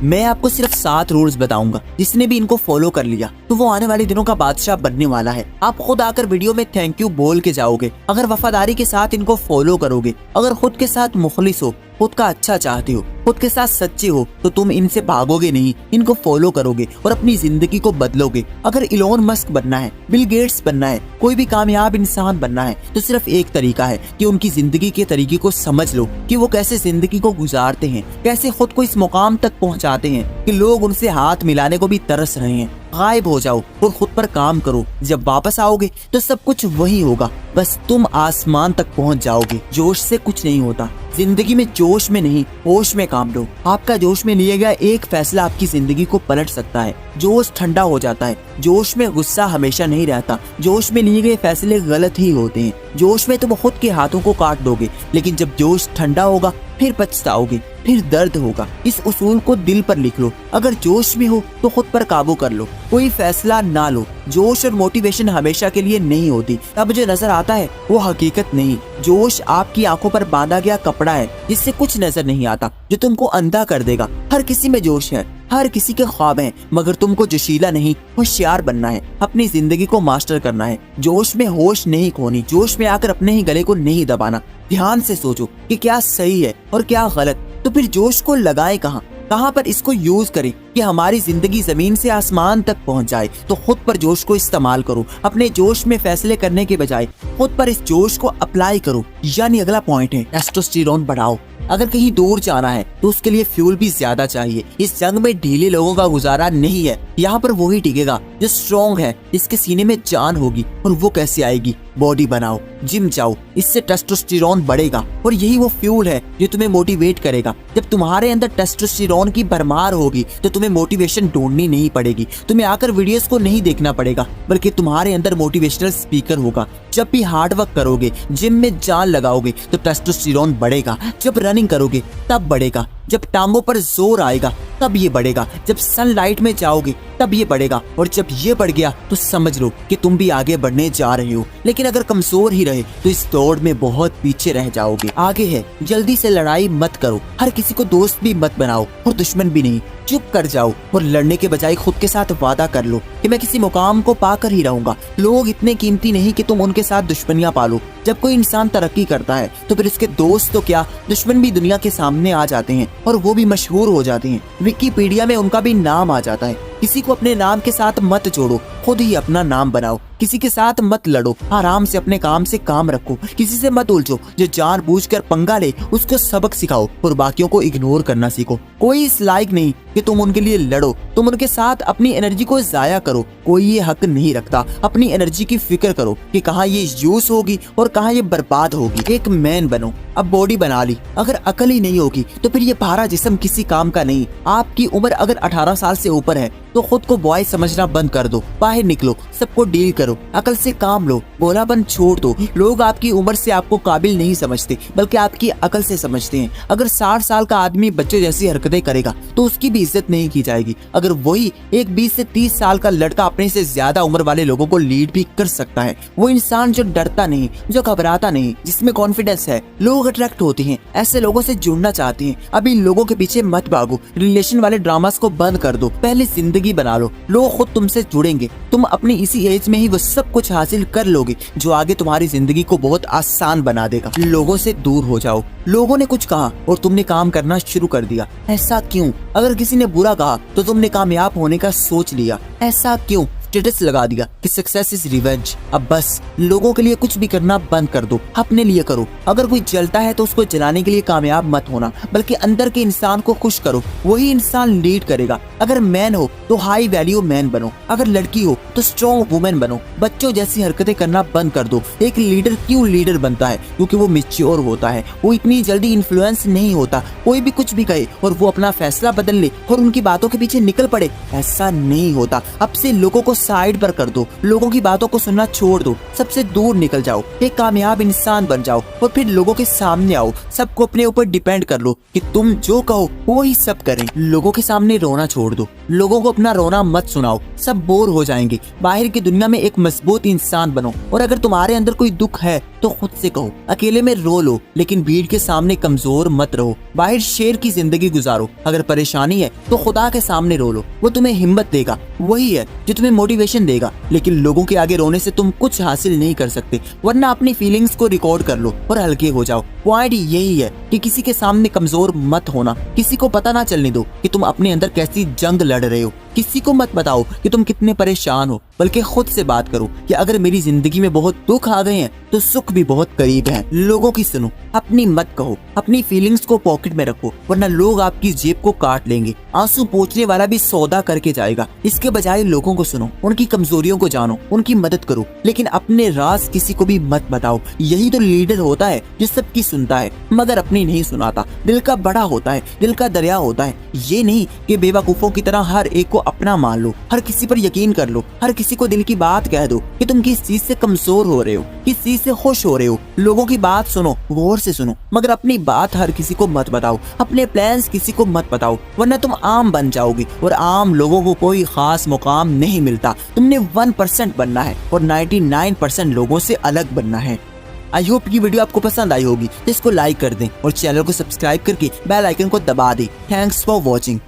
मैं आपको सिर्फ 7 रूल्स बताऊंगा, जिसने भी इनको फॉलो कर लिया तो वो आने वाले दिनों का बादशाह बनने वाला है। आप खुद आकर वीडियो में थैंक यू बोल के जाओगे अगर वफादारी के साथ इनको फॉलो करोगे। अगर खुद के साथ मुखलिस हो, खुद का अच्छा चाहते हो, खुद के साथ सच्चे हो, तो तुम इनसे भागोगे नहीं, इनको फॉलो करोगे और अपनी जिंदगी को बदलोगे। अगर इलोन मस्क बनना है, बिल गेट्स बनना है, कोई भी कामयाब इंसान बनना है, तो सिर्फ एक तरीका है कि उनकी जिंदगी के तरीके को समझ लो कि वो कैसे जिंदगी को गुजारते हैं, कैसे खुद को इस मुकाम तक पहुंचाते हैं कि लोग उनसे हाथ मिलाने को भी तरस रहे हैं। गायब हो जाओ और खुद पर काम करो। जब वापस आओगे तो सब कुछ वही होगा, बस तुम आसमान तक पहुंच जाओगे। जोश से कुछ नहीं होता, जिंदगी में जोश में नहीं होश में काम लो। आपका जोश में लिया गया एक फैसला आपकी जिंदगी को पलट सकता है। जोश ठंडा हो जाता है, जोश में गुस्सा हमेशा नहीं रहता। जोश में लिए गए फैसले गलत ही होते हैं। जोश में तुम खुद के हाथों को काट दोगे, लेकिन जब जोश ठंडा होगा फिर पछताओगे, फिर दर्द होगा। इस उसूल को दिल पर लिख लो। अगर जोश में हो तो खुद पर काबू कर लो, कोई फैसला ना लो। जोश और मोटिवेशन हमेशा के लिए नहीं होती, तब जो नजर आता है वो हकीकत नहीं। जोश आपकी आंखों पर बांधा गया कपड़ा है जिससे कुछ नजर नहीं आता, जो तुमको अंधा कर देगा। हर किसी में जोश है, हर किसी के ख्वाब हैं, मगर तुमको जोशीला नहीं होशियार बनना है। अपनी जिंदगी को मास्टर करना है। जोश में होश नहीं खोनी, जोश में आकर अपने ही गले को नहीं दबाना। ध्यान से सोचो कि क्या सही है और क्या गलत, तो फिर जोश को लगाए कहाँ पर इसको यूज करें कि हमारी जिंदगी जमीन से आसमान तक पहुंच जाए। तो खुद पर जोश को इस्तेमाल करो। अपने जोश में फैसले करने के बजाय खुद पर इस जोश को अप्लाई करो। यानी अगला पॉइंट है टेस्टोस्टेरोन बढ़ाओ। अगर कहीं दूर जाना है तो उसके लिए फ्यूल भी ज्यादा चाहिए। इस जंग में ढीले लोगों का गुजारा नहीं है। यहाँ पर वही टिकेगा जो स्ट्रॉन्ग है, जिसके सीने में जान होगी। और वो कैसे आएगी? बॉडी बनाओ, जिम जाओ, इससे टेस्टोस्टेरोन बढ़ेगा और यही वो फ्यूल है जो तुम्हें मोटिवेट करेगा। जब तुम्हारे अंदर टेस्टोस्टेरोन की भरमार होगी तो तुम्हें मोटिवेशन ढूंढनी नहीं पड़ेगी। तुम्हें आकर वीडियोस को नहीं देखना पड़ेगा, बल्कि तुम्हारे अंदर मोटिवेशनल स्पीकर होगा। जब भी हार्ड वर्क करोगे, जिम में जान लगाओगे, तो टेस्टोस्टेरोन बढ़ेगा। जब रनिंग करोगे तब बढ़ेगा। जब टांगों पर जोर आएगा तब ये बढ़ेगा। जब सनलाइट में जाओगे तब ये बढ़ेगा। और जब ये बढ़ गया तो समझ लो कि तुम भी आगे बढ़ने जा रहे हो। लेकिन अगर कमजोर ही रहे तो इस दौड़ में बहुत पीछे रह जाओगे। आगे है, जल्दी से लड़ाई मत करो। हर किसी को दोस्त भी मत बनाओ और दुश्मन भी नहीं। चुप कर जाओ और लड़ने के बजाय खुद के साथ वादा कर लो कि मैं किसी मुकाम को पाकर ही रहूंगा। लोग इतने कीमती नहीं कि तुम उनके साथ दुश्मनियां पालो। जब कोई इंसान तरक्की करता है तो फिर उसके दोस्त तो क्या, दुश्मन भी दुनिया के सामने आ जाते हैं और वो भी मशहूर हो जाते हैं। विकिपीडिया में उनका भी नाम आ जाता है। किसी को अपने नाम के साथ मत जोड़ो, खुद ही अपना नाम बनाओ। किसी के साथ मत लड़ो, आराम से अपने काम से काम रखो। किसी से मत उलझो, जो जानबूझकर पंगा ले उसको सबक सिखाओ और बाकियों को इग्नोर करना सीखो। कोई इस लायक नहीं कि तुम उनके लिए लड़ो, तुम उनके साथ अपनी एनर्जी को जाया करो। कोई ये हक नहीं रखता। अपनी एनर्जी की फिक्र करो कि कहाँ ये यूज होगी और कहाँ ये बर्बाद होगी। एक मैन बनो। अब बॉडी बना ली, अगर अकल ही नहीं होगी तो फिर ये भारा जिस्म किसी काम का नहीं। आपकी उम्र अगर 18 साल से ऊपर है तो खुद को बॉय समझना बंद कर दो। बाहर निकलो, सबको डील करो, अकल से काम लो, भोलापन छोड़ दो। लोग आपकी उम्र से आपको काबिल नहीं समझते, बल्कि आपकी अकल से समझते हैं। अगर 60 साल का आदमी बच्चे जैसी हरकतें करेगा तो उसकी भी इज्जत नहीं की जाएगी। अगर वही एक 20 से 30 साल का लड़का अपने से ज्यादा उम्र वाले लोगों को लीड भी कर सकता है। वो इंसान जो डरता नहीं, जो घबराता नहीं, जिसमें कॉन्फिडेंस है। लोग अट्रैक्ट होते हैं, ऐसे लोगों से जुड़ना चाहते हैं। अभी लोगों के पीछे मत भागो, रिलेशन वाले ड्रामास को बंद कर दो, पहले जिंदगी बना लो। लोग खुद तुमसे जुड़ेंगे। तुम अपनी इसी एज में ही वो सब कुछ हासिल कर लोगे जो आगे तुम्हारी जिंदगी को बहुत आसान बना देगा। लोगों से दूर हो जाओ। लोगों ने कुछ कहा और तुमने काम करना शुरू कर दिया, ऐसा क्यों? अगर किसी ने बुरा कहा तो तुमने कामयाब होने का सोच लिया, ऐसा क्यों? स्टेटस लगा दिया कि सक्सेस इज रिवेंज। अब बस लोगों के लिए कुछ भी करना बंद कर दो, अपने लिए करो। अगर कोई जलता है तो उसको जलाने के लिए कामयाब मत होना, बल्कि अंदर के इंसान को खुश करो, वही इंसान लीड करेगा। अगर मैन हो तो हाई वैल्यू मैन बनो, अगर लड़की हो तो स्ट्रॉन्ग वुमेन बनो। बच्चों जैसी हरकतें करना बंद कर दो। एक लीडर क्यों लीडर बनता है? क्योंकि वो मैच्योर होता है, वो इतनी जल्दी इन्फ्लुएंस नहीं होता। कोई भी कुछ भी कहे और वो अपना फैसला बदल ले और उनकी बातों के पीछे निकल पड़े, ऐसा नहीं होता। अब से लोगों को साइड पर कर दो, लोगों की बातों को सुनना छोड़ दो, सबसे दूर निकल जाओ, एक कामयाब इंसान बन जाओ और फिर लोगों के सामने आओ। सबको अपने ऊपर डिपेंड कर लो कि तुम जो कहो वो ही सब करें। लोगों के सामने रोना छोड़ दो, लोगों को अपना रोना मत सुनाओ, सब बोर हो जाएंगे। बाहर की दुनिया में एक मजबूत इंसान बनो और अगर तुम्हारे अंदर कोई दुख है तो खुद से कहो। अकेले में रो लो, लेकिन भीड़ के सामने कमजोर मत रहो। बाहर शेर की जिंदगी गुजारो। अगर परेशानी है तो खुदा के सामने रो लो, वो तुम्हें हिम्मत देगा। वही है जो तुम्हें मोटिवेशन देगा। लेकिन लोगों के आगे रोने से तुम कुछ हासिल नहीं कर सकते, वरना अपनी फीलिंग्स को रिकॉर्ड कर लो और हल्के हो जाओ। पॉइंट यही है कि किसी के सामने कमजोर मत होना। किसी को पता ना चलने दो कि तुम अपने अंदर कैसी जंग लड़ रहे हो। किसी को मत बताओ कि तुम कितने परेशान हो, बल्कि खुद से बात करो कि अगर मेरी जिंदगी में बहुत दुख आ गए हैं तो सुख भी बहुत करीब है। लोगों की सुनो, अपनी मत कहो। अपनी फीलिंग्स को पॉकेट में रखो, वरना लोग आपकी जेब को काट लेंगे। आंसू पोंछने वाला भी सौदा करके जाएगा। इसके बजाय लोगों को सुनो, उनकी कमजोरियों को जानो, उनकी मदद करो, लेकिन अपने राज किसी को भी मत बताओ। यही तो लीडर होता है जो सबकी सुनता है मगर अपनी नहीं सुनाता। दिल का बड़ा होता है, दिल का दरिया होता है। ये नहीं कि बेवकूफों की तरह हर एक को अपना मान लो, हर किसी पर यकीन कर लो, हर किसी को दिल की बात कह दो कि तुम किस चीज से कमजोर हो रहे हो, किस चीज से खुश हो रहे हो। लोगों की बात सुनो, गौर से सुनो, मगर अपनी बात हर किसी को मत बताओ। अपने प्लान्स किसी को मत बताओ, वरना तुम आम बन जाओगे और आम लोगों को कोई खास मुकाम नहीं मिलता। तुमने 1% बनना है और 99% लोगों से अलग बनना है। आई होप ये वीडियो आपको पसंद आई होगी, तो इसको लाइक कर दें और चैनल को सब्सक्राइब करके बेल आइकन को दबा दें। Thanks for watching.